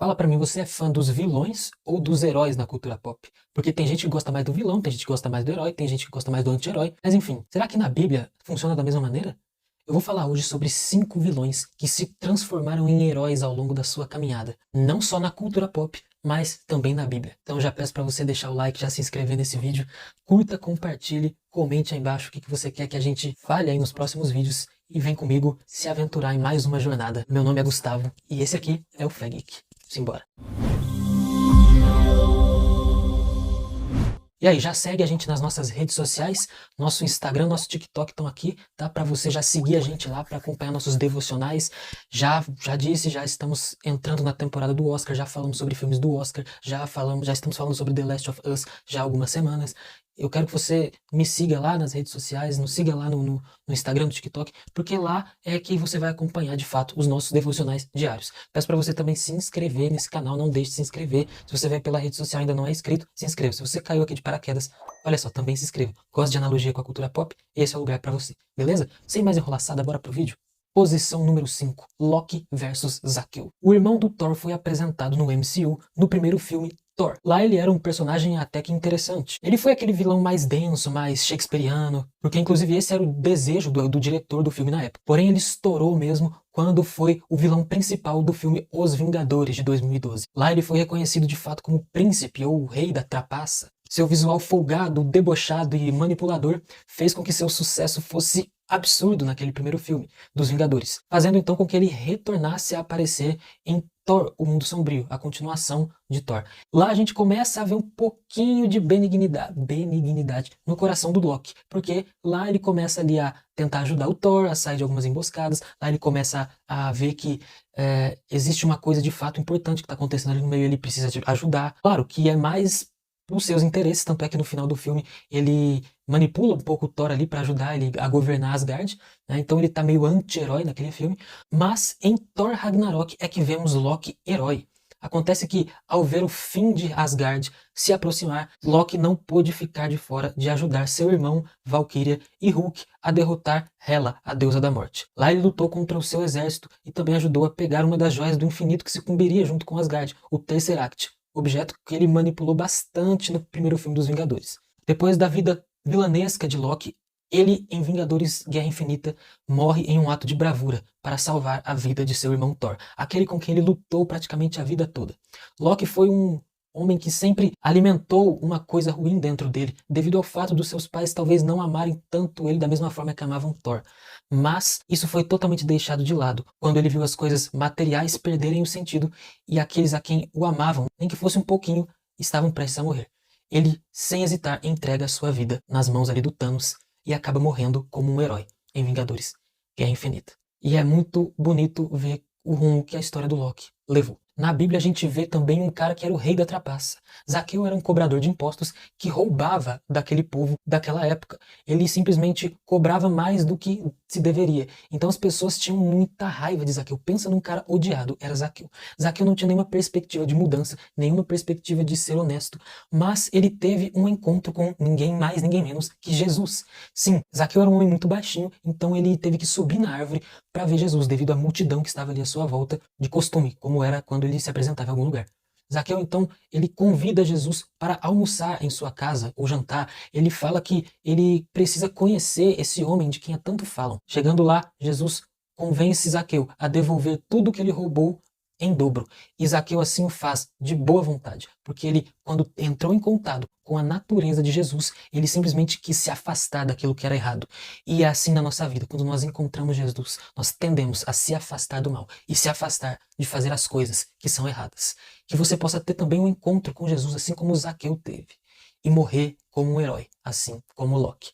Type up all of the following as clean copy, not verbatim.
Fala pra mim, você é fã dos vilões ou dos heróis na cultura pop? Porque tem gente que gosta mais do vilão, tem gente que gosta mais do herói, tem gente que gosta mais do anti-herói. Mas enfim, será que na Bíblia funciona da mesma maneira? Eu vou falar hoje sobre 5 vilões que se transformaram em heróis ao longo da sua caminhada. Não só na cultura pop, mas também na Bíblia. Então já peço pra você deixar o like, já se inscrever nesse vídeo, curta, compartilhe, comente aí embaixo o que você quer que a gente fale aí nos próximos vídeos e vem comigo se aventurar em mais uma jornada. Meu nome é Gustavo e esse aqui é o Fé Geek. Simbora. E aí, já segue a gente nas nossas redes sociais, nosso Instagram, nosso TikTok estão aqui, tá? Para você já seguir a gente lá para acompanhar nossos devocionais. Já estamos entrando na temporada do Oscar, já falamos sobre filmes do Oscar, já estamos falando sobre The Last of Us já há algumas semanas. Eu quero que você me siga lá nas redes sociais, nos siga lá no Instagram, no TikTok, porque lá é que você vai acompanhar de fato os nossos devocionais diários. Peço para você também se inscrever nesse canal, não deixe de se inscrever. Se você vem pela rede social e ainda não é inscrito, se inscreva. Se você caiu aqui de paraquedas, olha só, também se inscreva. Gosta de analogia com a cultura pop? Esse é o lugar para você, beleza? Sem mais enrolaçada, bora pro vídeo? Posição número 5, Loki versus Zaqueu. O irmão do Thor foi apresentado no MCU no primeiro filme Thor. Lá ele era um personagem até que interessante. Ele foi aquele vilão mais denso, mais shakespeariano, porque inclusive esse era o desejo do diretor do filme na época. Porém ele estourou mesmo quando foi o vilão principal do filme Os Vingadores de 2012. Lá ele foi reconhecido de fato como príncipe ou rei da trapaça. Seu visual folgado, debochado e manipulador fez com que seu sucesso fosse absurdo naquele primeiro filme dos Vingadores, fazendo então com que ele retornasse a aparecer em Thor, o Mundo Sombrio, a continuação de Thor. Lá a gente começa a ver um pouquinho de benignidade no coração do Loki, porque lá ele começa ali a tentar ajudar o Thor, a sair de algumas emboscadas, lá ele começa a ver que existe uma coisa de fato importante que está acontecendo ali no meio, ele precisa ajudar. Claro que é mais os seus interesses, tanto é que no final do filme ele manipula um pouco o Thor ali para ajudar ele a governar Asgard, né? Então ele tá meio anti-herói naquele filme, mas em Thor Ragnarok é que vemos Loki herói. Acontece que, ao ver o fim de Asgard se aproximar, Loki não pôde ficar de fora de ajudar seu irmão, Valkyria e Hulk a derrotar Hela, a deusa da morte. Lá ele lutou contra o seu exército e também ajudou a pegar uma das joias do infinito que se cumbiria junto com Asgard, o Tesseract, objeto que ele manipulou bastante no primeiro filme dos Vingadores. Depois da vida vilanesca de Loki, ele, em Vingadores Guerra Infinita, morre em um ato de bravura para salvar a vida de seu irmão Thor, aquele com quem ele lutou praticamente a vida toda. Loki foi um homem que sempre alimentou uma coisa ruim dentro dele, devido ao fato dos seus pais talvez não amarem tanto ele da mesma forma que amavam Thor. Mas isso foi totalmente deixado de lado, quando ele viu as coisas materiais perderem o sentido e aqueles a quem o amavam, nem que fosse um pouquinho, estavam prestes a morrer. Ele, sem hesitar, entrega a sua vida nas mãos ali do Thanos e acaba morrendo como um herói em Vingadores Guerra Infinita. E é muito bonito ver o rumo que a história do Loki levou. Na Bíblia a gente vê também um cara que era o rei da trapaça. Zaqueu era um cobrador de impostos que roubava daquele povo daquela época. Ele simplesmente cobrava mais do que se deveria. Então as pessoas tinham muita raiva de Zaqueu. Pensa num cara odiado, era Zaqueu. Zaqueu não tinha nenhuma perspectiva de mudança, nenhuma perspectiva de ser honesto, mas ele teve um encontro com ninguém mais, ninguém menos que Jesus. Sim, Zaqueu era um homem muito baixinho, então ele teve que subir na árvore para ver Jesus, devido à multidão que estava ali à sua volta, de costume, como era quando ele se apresentava em algum lugar. Zaqueu, então, ele convida Jesus para almoçar em sua casa, ou jantar. Ele fala que ele precisa conhecer esse homem de quem tanto falam. Chegando lá, Jesus convence Zaqueu a devolver tudo que ele roubou em dobro. E Zaqueu assim o faz de boa vontade, porque ele, quando entrou em contato com a natureza de Jesus, ele simplesmente quis se afastar daquilo que era errado. E é assim na nossa vida, quando nós encontramos Jesus, nós tendemos a se afastar do mal e se afastar de fazer as coisas que são erradas. Que você possa ter também um encontro com Jesus, assim como Zaqueu teve, e morrer como um herói, assim como Loki.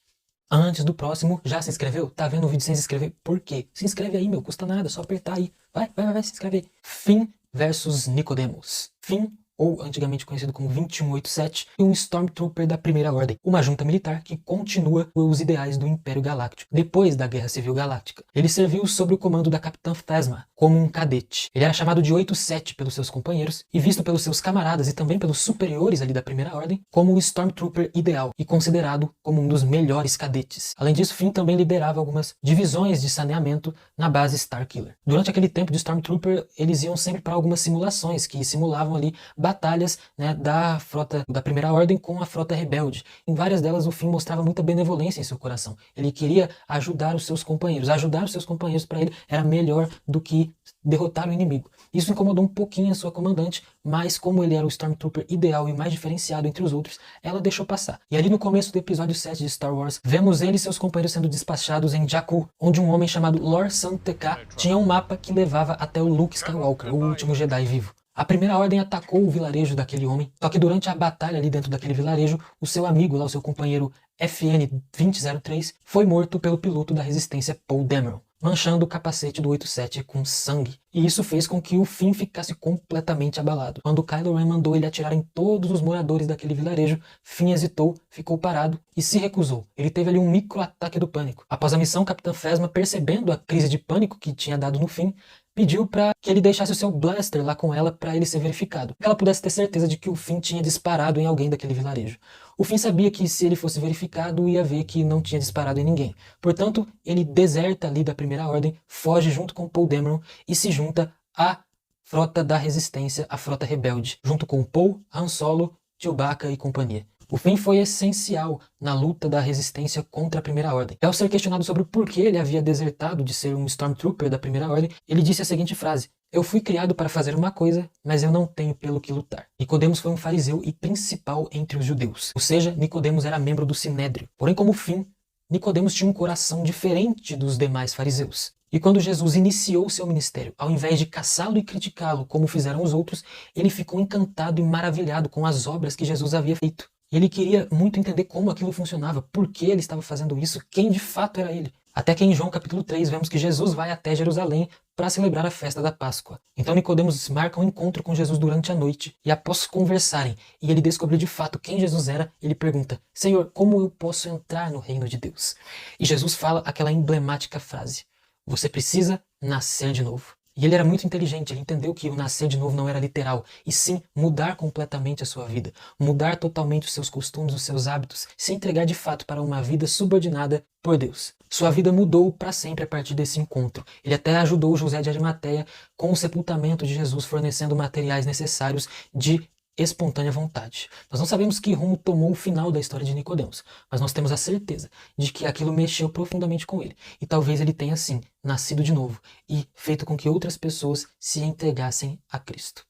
Antes do próximo, já se inscreveu? Tá vendo o vídeo sem se inscrever? Por quê? Se inscreve aí, meu, custa nada, só apertar aí. Vai, se inscreve aí. Finn versus Nicodemus. Finn, ou antigamente conhecido como 2187, e um Stormtrooper da Primeira Ordem, uma junta militar que continua os ideais do Império Galáctico depois da Guerra Civil Galáctica. Ele serviu sob o comando da Capitã Phasma como um cadete. Ele era chamado de 87 pelos seus companheiros e visto pelos seus camaradas e também pelos superiores ali da Primeira Ordem como o Stormtrooper ideal e considerado como um dos melhores cadetes. Além disso, Finn também liderava algumas divisões de saneamento na base Starkiller. Durante aquele tempo de Stormtrooper, eles iam sempre para algumas simulações que simulavam ali batalhas, né, da frota da Primeira Ordem com a frota rebelde. Em várias delas, o Finn mostrava muita benevolência em seu coração. Ele queria ajudar os seus companheiros. Ajudar os seus companheiros para ele era melhor do que derrotar o inimigo. Isso incomodou um pouquinho a sua comandante, mas como ele era o Stormtrooper ideal e mais diferenciado entre os outros, ela deixou passar. E ali no começo do episódio 7 de Star Wars, vemos ele e seus companheiros sendo despachados em Jakku, onde um homem chamado Lor San Tekka tinha um mapa que levava até o Luke Skywalker, o último Jedi vivo. A Primeira Ordem atacou o vilarejo daquele homem, só que durante a batalha ali dentro daquele vilarejo, o seu amigo lá, o seu companheiro FN-2003, foi morto pelo piloto da Resistência Poe Dameron, manchando o capacete do 87 com sangue. E isso fez com que o Finn ficasse completamente abalado. Quando Kylo Ren mandou ele atirar em todos os moradores daquele vilarejo, Finn hesitou, ficou parado e se recusou. Ele teve ali um micro-ataque do pânico. Após a missão, Capitã Phasma, percebendo a crise de pânico que tinha dado no Finn, pediu para que ele deixasse o seu blaster lá com ela para ele ser verificado, que ela pudesse ter certeza de que o Finn tinha disparado em alguém daquele vilarejo. O Finn sabia que se ele fosse verificado, ia ver que não tinha disparado em ninguém. Portanto, ele deserta ali da Primeira Ordem, foge junto com Poe Dameron e se junta à frota da Resistência, a frota rebelde, junto com Poe, Han Solo, Chewbacca e companhia. O Finn foi essencial na luta da Resistência contra a Primeira Ordem. Ao ser questionado sobre o porquê ele havia desertado de ser um Stormtrooper da Primeira Ordem, ele disse a seguinte frase: "Eu fui criado para fazer uma coisa, mas eu não tenho pelo que lutar." Nicodemos foi um fariseu e principal entre os judeus. Ou seja, Nicodemos era membro do Sinédrio. Porém, como Finn, Nicodemos tinha um coração diferente dos demais fariseus. E quando Jesus iniciou seu ministério, ao invés de caçá-lo e criticá-lo como fizeram os outros, ele ficou encantado e maravilhado com as obras que Jesus havia feito. E ele queria muito entender como aquilo funcionava, por que ele estava fazendo isso, quem de fato era ele. Até que em João capítulo 3 vemos que Jesus vai até Jerusalém para celebrar a festa da Páscoa. Então Nicodemos marca um encontro com Jesus durante a noite e após conversarem e ele descobrir de fato quem Jesus era, ele pergunta: "Senhor, como eu posso entrar no reino de Deus?" E Jesus fala aquela emblemática frase: "Você precisa nascer de novo." E ele era muito inteligente, ele entendeu que o nascer de novo não era literal, e sim mudar completamente a sua vida, mudar totalmente os seus costumes, os seus hábitos, se entregar de fato para uma vida subordinada por Deus. Sua vida mudou para sempre a partir desse encontro. Ele até ajudou José de Arimateia com o sepultamento de Jesus, fornecendo materiais necessários de espontânea vontade. Nós não sabemos que rumo tomou o final da história de Nicodemos, mas nós temos a certeza de que aquilo mexeu profundamente com ele. E talvez ele tenha, sim, nascido de novo e feito com que outras pessoas se entregassem a Cristo.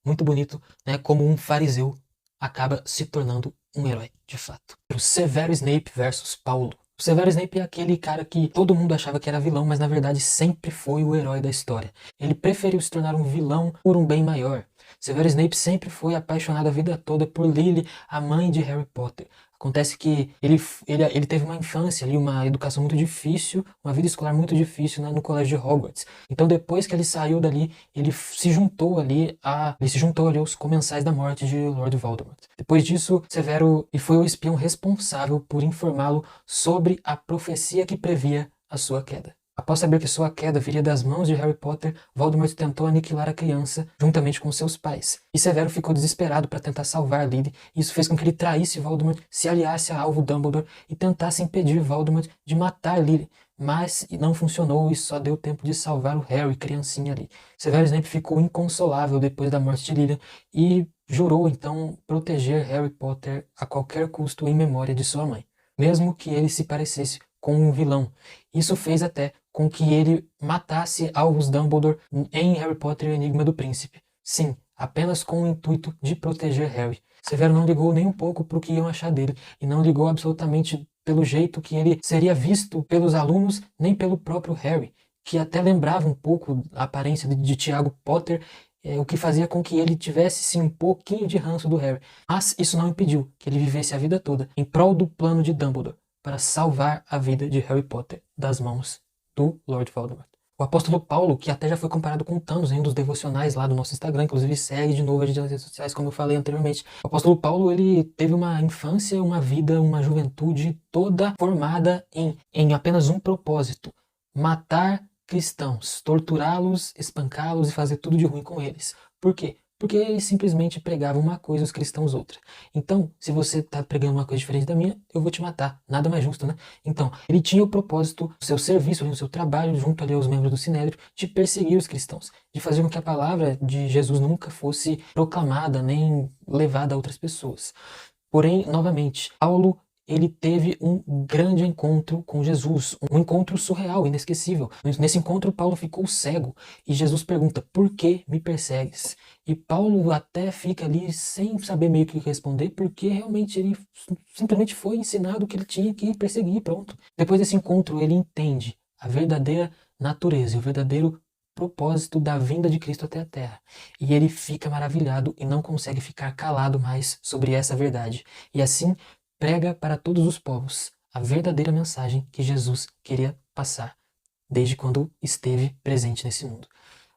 Muito bonito, né? Como um fariseu acaba se tornando um herói, de fato. O Severo Snape versus Paulo. O Severo Snape é aquele cara que todo mundo achava que era vilão, mas na verdade sempre foi o herói da história. Ele preferiu se tornar um vilão por um bem maior. Severo Snape sempre foi apaixonado a vida toda por Lily, a mãe de Harry Potter. Acontece que ele teve uma infância ali, uma educação muito difícil, uma vida escolar muito difícil, né, no colégio de Hogwarts. Então depois que ele saiu dali, ele se juntou ali aos Comensais da Morte de Lord Voldemort. Depois disso, Severo foi o espião responsável por informá-lo sobre a profecia que previa a sua queda. Após saber que sua queda viria das mãos de Harry Potter, Voldemort tentou aniquilar a criança juntamente com seus pais. E Severo ficou desesperado para tentar salvar Lily, e isso fez com que ele traísse Voldemort, se aliasse a alvo Dumbledore e tentasse impedir Voldemort de matar Lily. Mas não funcionou e só deu tempo de salvar o Harry, criancinha ali. Severo Snape ficou inconsolável depois da morte de Lily e jurou então proteger Harry Potter a qualquer custo em memória de sua mãe, mesmo que ele se parecesse com um vilão. Isso fez até com que ele matasse alvos Dumbledore em Harry Potter e o Enigma do Príncipe. Sim, apenas com o intuito de proteger Harry. Severo não ligou nem um pouco para o que iam achar dele, e não ligou absolutamente pelo jeito que ele seria visto pelos alunos, nem pelo próprio Harry, que até lembrava um pouco a aparência de Tiago Potter, o que fazia com que ele tivesse sim um pouquinho de ranço do Harry. Mas isso não impediu que ele vivesse a vida toda em prol do plano de Dumbledore, para salvar a vida de Harry Potter das mãos do Lord Voldemort. O apóstolo Paulo, que até já foi comparado com Thanos em um dos devocionais lá do nosso Instagram, inclusive segue de novo a gente nas redes sociais, como eu falei anteriormente. O apóstolo Paulo, ele teve uma infância, uma vida, uma juventude toda formada em apenas um propósito: matar cristãos, torturá-los, espancá-los e fazer tudo de ruim com eles. Por quê? Porque ele simplesmente pregava uma coisa e os cristãos outra. Então, se você está pregando uma coisa diferente da minha, eu vou te matar. Nada mais justo, né? Então, ele tinha o propósito, o seu serviço, o seu trabalho, junto ali aos membros do Sinédrio, de perseguir os cristãos, de fazer com que a palavra de Jesus nunca fosse proclamada, nem levada a outras pessoas. Porém, novamente, Paulo, ele teve um grande encontro com Jesus, um encontro surreal, inesquecível. Nesse encontro, Paulo ficou cego e Jesus pergunta: por que me persegues? E Paulo até fica ali sem saber meio que responder, porque realmente ele simplesmente foi ensinado que ele tinha que perseguir, pronto. Depois desse encontro, ele entende a verdadeira natureza, o verdadeiro propósito da vinda de Cristo até a Terra. E ele fica maravilhado e não consegue ficar calado mais sobre essa verdade. E assim prega para todos os povos a verdadeira mensagem que Jesus queria passar desde quando esteve presente nesse mundo.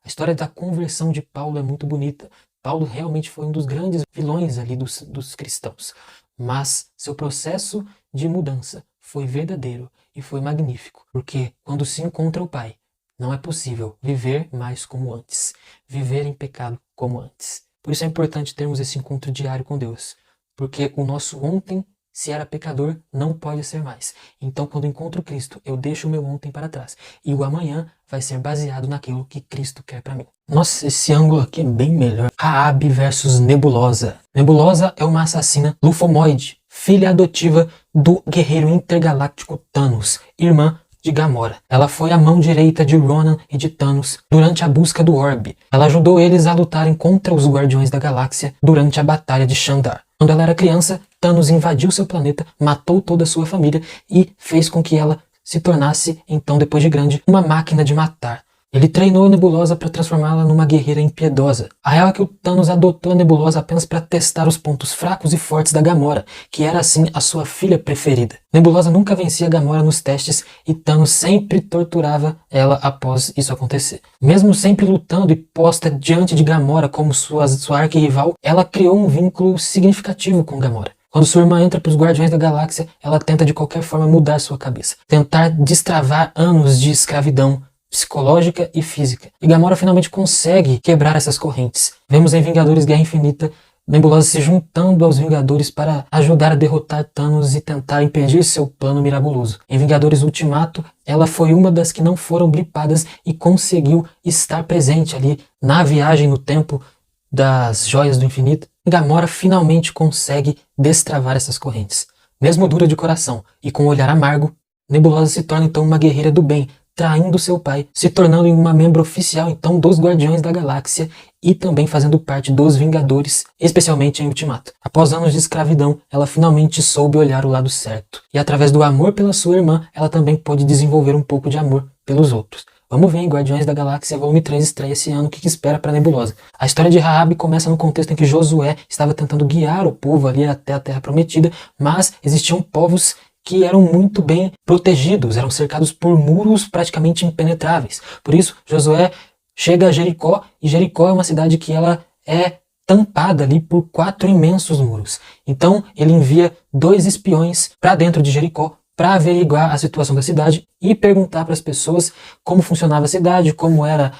A história da conversão de Paulo é muito bonita. Paulo realmente foi um dos grandes vilões ali dos cristãos. Mas seu processo de mudança foi verdadeiro e foi magnífico. Porque quando se encontra o Pai, não é possível viver mais como antes. Viver em pecado como antes. Por isso é importante termos esse encontro diário com Deus. Porque o nosso ontem, se era pecador, não pode ser mais. Então, quando encontro Cristo, eu deixo o meu ontem para trás. E o amanhã vai ser baseado naquilo que Cristo quer para mim. Nossa, esse ângulo aqui é bem melhor. Raabe versus Nebulosa. Nebulosa é uma assassina lufomoide, filha adotiva do guerreiro intergaláctico Thanos, irmã de Gamora. Ela foi a mão direita de Ronan e de Thanos durante a busca do Orbe. Ela ajudou eles a lutarem contra os Guardiões da Galáxia durante a Batalha de Shandar. Quando ela era criança, Thanos invadiu seu planeta, matou toda a sua família e fez com que ela se tornasse, então depois de grande, uma máquina de matar. Ele treinou a Nebulosa para transformá-la numa guerreira impiedosa. A real é que o Thanos adotou a Nebulosa apenas para testar os pontos fracos e fortes da Gamora, que era assim a sua filha preferida. Nebulosa nunca vencia a Gamora nos testes e Thanos sempre torturava ela após isso acontecer. Mesmo sempre lutando e posta diante de Gamora como sua arquirrival, ela criou um vínculo significativo com Gamora. Quando sua irmã entra para os Guardiões da Galáxia, ela tenta de qualquer forma mudar sua cabeça, tentar destravar anos de escravidão psicológica e física. E Gamora finalmente consegue quebrar essas correntes. Vemos em Vingadores Guerra Infinita Nebulosa se juntando aos Vingadores para ajudar a derrotar Thanos e tentar impedir seu plano miraculoso. Em Vingadores Ultimato, ela foi uma das que não foram blipadas e conseguiu estar presente ali na viagem no tempo das Joias do Infinito. Gamora finalmente consegue destravar essas correntes. Mesmo dura de coração e com um olhar amargo, Nebulosa se torna então uma guerreira do bem, traindo seu pai, se tornando uma membro oficial então dos Guardiões da Galáxia e também fazendo parte dos Vingadores, especialmente em Ultimato. Após anos de escravidão, ela finalmente soube olhar o lado certo. E através do amor pela sua irmã, ela também pôde desenvolver um pouco de amor pelos outros. Vamos ver em Guardiões da Galáxia Volume 3 estreia esse ano, o que espera para Nebulosa. A história de Raabe começa no contexto em que Josué estava tentando guiar o povo ali até a Terra Prometida, mas existiam povos que eram muito bem protegidos, eram cercados por muros praticamente impenetráveis. Por isso, Josué chega a Jericó, e Jericó é uma cidade que ela é tampada ali por 4 imensos muros. Então, ele envia 2 espiões para dentro de Jericó para averiguar a situação da cidade e perguntar para as pessoas como funcionava a cidade, como era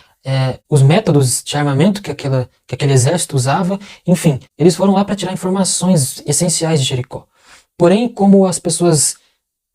os métodos de armamento que aquele exército usava. Enfim, eles foram lá para tirar informações essenciais de Jericó. Porém, como as pessoas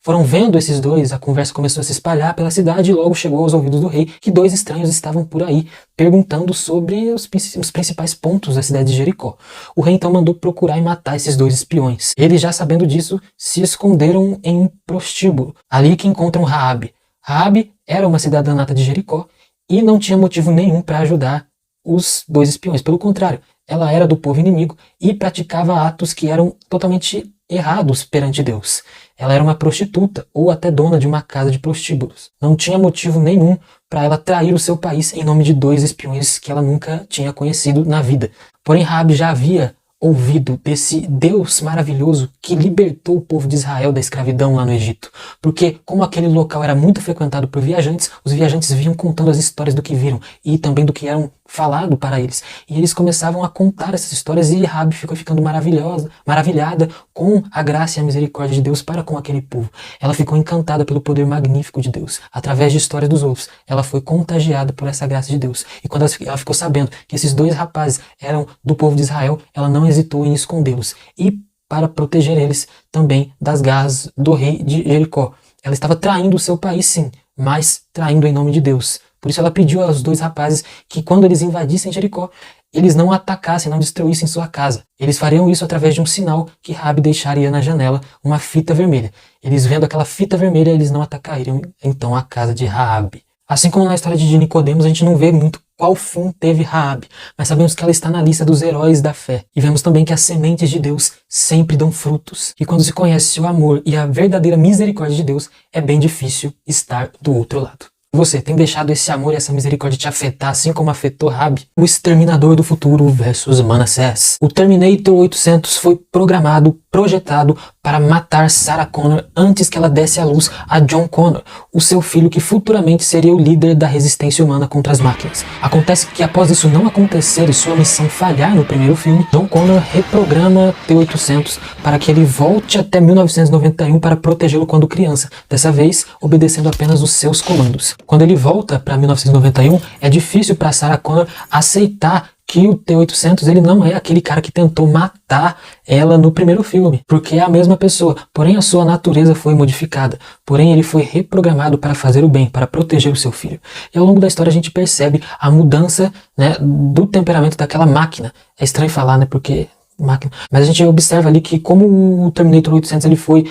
foram vendo esses dois, a conversa começou a se espalhar pela cidade e logo chegou aos ouvidos do rei que 2 estranhos estavam por aí perguntando sobre os principais pontos da cidade de Jericó. O rei então mandou procurar e matar esses 2 espiões. Eles, já sabendo disso, se esconderam em um prostíbulo, ali que encontram Raabe. Raabe era uma cidadã nata de Jericó e não tinha motivo nenhum para ajudar os 2 espiões. Pelo contrário, ela era do povo inimigo e praticava atos que eram totalmente errados perante Deus. Ela era uma prostituta ou até dona de uma casa de prostíbulos. Não tinha motivo nenhum para ela trair o seu país em nome de 2 espiões que ela nunca tinha conhecido na vida. Porém, Raabe já havia ouvido desse Deus maravilhoso que libertou o povo de Israel da escravidão lá no Egito. Porque como aquele local era muito frequentado por viajantes, os viajantes vinham contando as histórias do que viram e também do que eram falado para eles. E eles começavam a contar essas histórias e Rabi ficou ficando maravilhada com a graça e a misericórdia de Deus para com aquele povo. Ela ficou encantada pelo poder magnífico de Deus. Através de histórias dos outros, ela foi contagiada por essa graça de Deus. E quando ela ficou sabendo que esses dois rapazes eram do povo de Israel, ela não hesitou em escondê-los. E para proteger eles também das garras do rei de Jericó. Ela estava traindo o seu país, sim, mas traindo em nome de Deus. Por isso ela pediu aos dois rapazes que quando eles invadissem Jericó, eles não atacassem, não destruíssem sua casa. Eles fariam isso através de um sinal que Rabi deixaria na janela, uma fita vermelha. Eles vendo aquela fita vermelha, eles não atacariam então a casa de Rabi. Assim como na história de Nicodemos, a gente não vê muito qual fim teve Rabi, mas sabemos que ela está na lista dos heróis da fé. E vemos também que as sementes de Deus sempre dão frutos. E quando se conhece o amor e a verdadeira misericórdia de Deus, é bem difícil estar do outro lado. Você tem deixado esse amor e essa misericórdia te afetar, assim como afetou Rabi? O Exterminador do Futuro versus Manassés. O Terminator 800 foi projetado para matar Sarah Connor antes que ela desse à luz a John Connor, o seu filho que futuramente seria o líder da resistência humana contra as máquinas. Acontece que após isso não acontecer e sua missão falhar no primeiro filme, John Connor reprograma T-800 para que ele volte até 1991 para protegê-lo quando criança, dessa vez obedecendo apenas os seus comandos. Quando ele volta para 1991, é difícil para Sarah Connor aceitar que o T-800 ele não é aquele cara que tentou matar ela no primeiro filme, porque é a mesma pessoa, porém a sua natureza foi modificada, porém ele foi reprogramado para fazer o bem, para proteger o seu filho. E ao longo da história a gente percebe a mudança, né, do temperamento daquela máquina. É estranho falar, né, porque máquina, mas a gente observa ali que como o Terminator 800 ele foi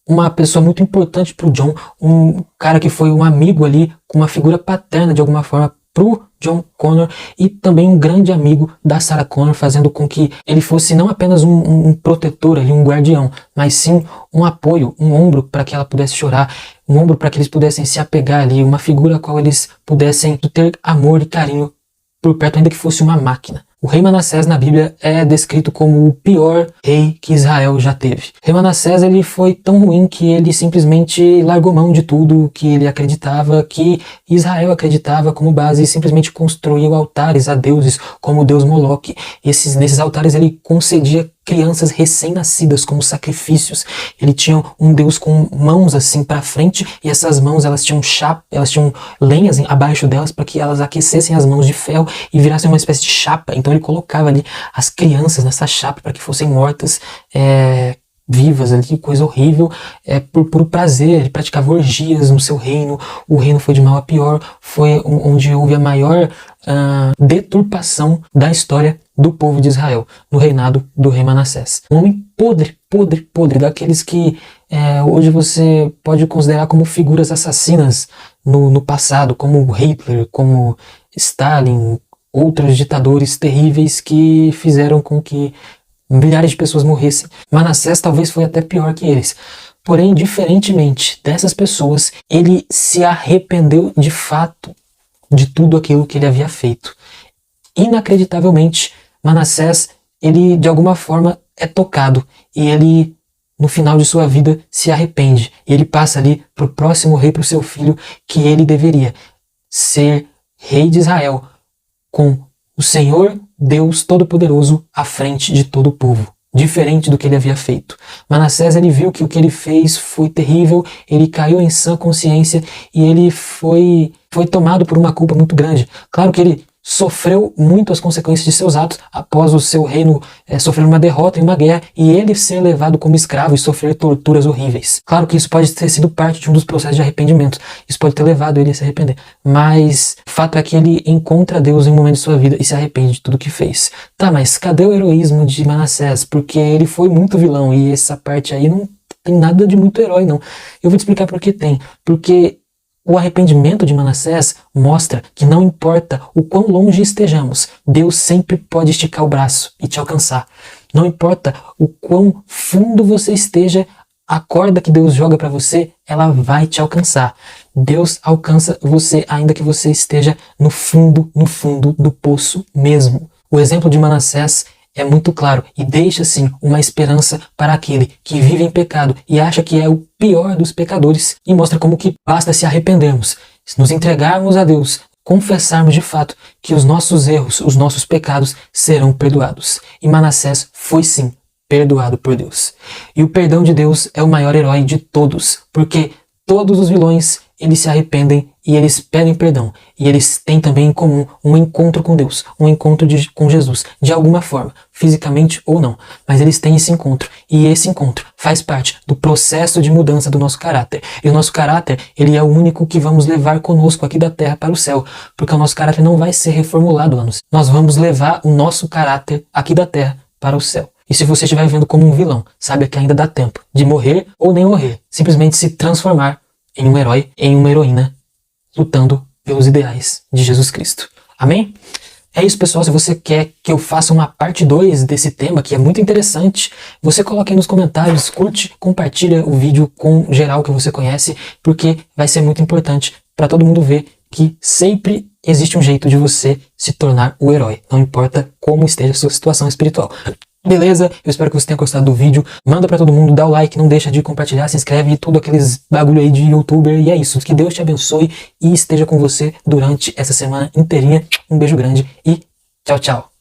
uma pessoa muito importante pro John, um cara que foi um amigo ali, com uma figura paterna de alguma forma pro John Connor e também um grande amigo da Sarah Connor, fazendo com que ele fosse não apenas um protetor ali, um guardião, mas sim um apoio, um ombro para que ela pudesse chorar, um ombro para que eles pudessem se apegar ali, uma figura a qual eles pudessem ter amor e carinho por perto, ainda que fosse uma máquina. O rei Manassés na Bíblia é descrito como o pior rei que Israel já teve. O rei Manassés ele foi tão ruim que ele simplesmente largou mão de tudo que ele acreditava, que Israel acreditava como base e simplesmente construiu altares a deuses como o deus Moloque. Nesses altares ele concedia crianças recém-nascidas como sacrifícios. Ele tinha um deus com mãos assim para frente e essas mãos elas tinham lenhas abaixo delas para que elas aquecessem as mãos de ferro e virassem uma espécie de chapa. Então ele colocava ali as crianças nessa chapa para que fossem mortas vivas ali, coisa horrível, por puro prazer. Ele praticava orgias no seu reino. O reino foi de mal a pior, foi onde houve a maior deturpação da história do povo de Israel, no reinado do rei Manassés. Um homem podre, daqueles que hoje você pode considerar como figuras assassinas no passado, como Hitler, como Stalin, outros ditadores terríveis que fizeram com que milhares de pessoas morressem. Manassés talvez foi até pior que eles. Porém, diferentemente dessas pessoas, ele se arrependeu de fato de tudo aquilo que ele havia feito. Inacreditavelmente, Manassés, ele de alguma forma é tocado e ele, no final de sua vida, se arrepende. E ele passa ali para o próximo rei, para o seu filho, que ele deveria ser rei de Israel, com o Senhor Deus Todo-Poderoso à frente de todo o povo, diferente do que ele havia feito. Manassés, ele viu que o que ele fez foi terrível, ele caiu em sã consciência e ele foi tomado por uma culpa muito grande. Claro que ele sofreu muito as consequências de seus atos após o seu reino sofrer uma derrota em uma guerra e ele ser levado como escravo e sofrer torturas horríveis. Claro que isso pode ter sido parte de um dos processos de arrependimento, isso pode ter levado ele a se arrepender, mas o fato é que ele encontra Deus em um momento de sua vida e se arrepende de tudo que fez. Tá, mas cadê o heroísmo de Manassés? Porque ele foi muito vilão e essa parte aí não tem nada de muito herói não. Eu vou te explicar por que tem. Porque o arrependimento de Manassés mostra que não importa o quão longe estejamos, Deus sempre pode esticar o braço e te alcançar. Não importa o quão fundo você esteja, a corda que Deus joga para você, ela vai te alcançar. Deus alcança você ainda que você esteja no fundo do poço mesmo. O exemplo de Manassés é muito claro e deixa sim uma esperança para aquele que vive em pecado e acha que é o pior dos pecadores, e mostra como que basta se arrependermos, nos entregarmos a Deus, confessarmos de fato que os nossos erros, os nossos pecados serão perdoados. E Manassés foi sim perdoado por Deus. E o perdão de Deus é o maior herói de todos, porque todos os vilões, eles se arrependem e eles pedem perdão. E eles têm também em comum um encontro com Deus, um encontro com Jesus, de alguma forma, fisicamente ou não. Mas eles têm esse encontro, e esse encontro faz parte do processo de mudança do nosso caráter. E o nosso caráter, ele é o único que vamos levar conosco aqui da terra para o céu, porque o nosso caráter não vai ser reformulado lá no céu. Nós vamos levar o nosso caráter aqui da terra para o céu. E se você estiver vendo como um vilão, saiba que ainda dá tempo de morrer ou nem morrer. Simplesmente se transformar em um herói, em uma heroína, lutando pelos ideais de Jesus Cristo. Amém? É isso, pessoal. Se você quer que eu faça uma parte 2 desse tema, que é muito interessante, você coloca aí nos comentários, curte, compartilha o vídeo com geral que você conhece, porque vai ser muito importante para todo mundo ver que sempre existe um jeito de você se tornar o herói, não importa como esteja a sua situação espiritual. Beleza? Eu espero que você tenha gostado do vídeo. Manda pra todo mundo, dá o like, não deixa de compartilhar, se inscreve e tudo aqueles bagulho aí de youtuber. E é isso. Que Deus te abençoe e esteja com você durante essa semana inteirinha. Um beijo grande e tchau, tchau.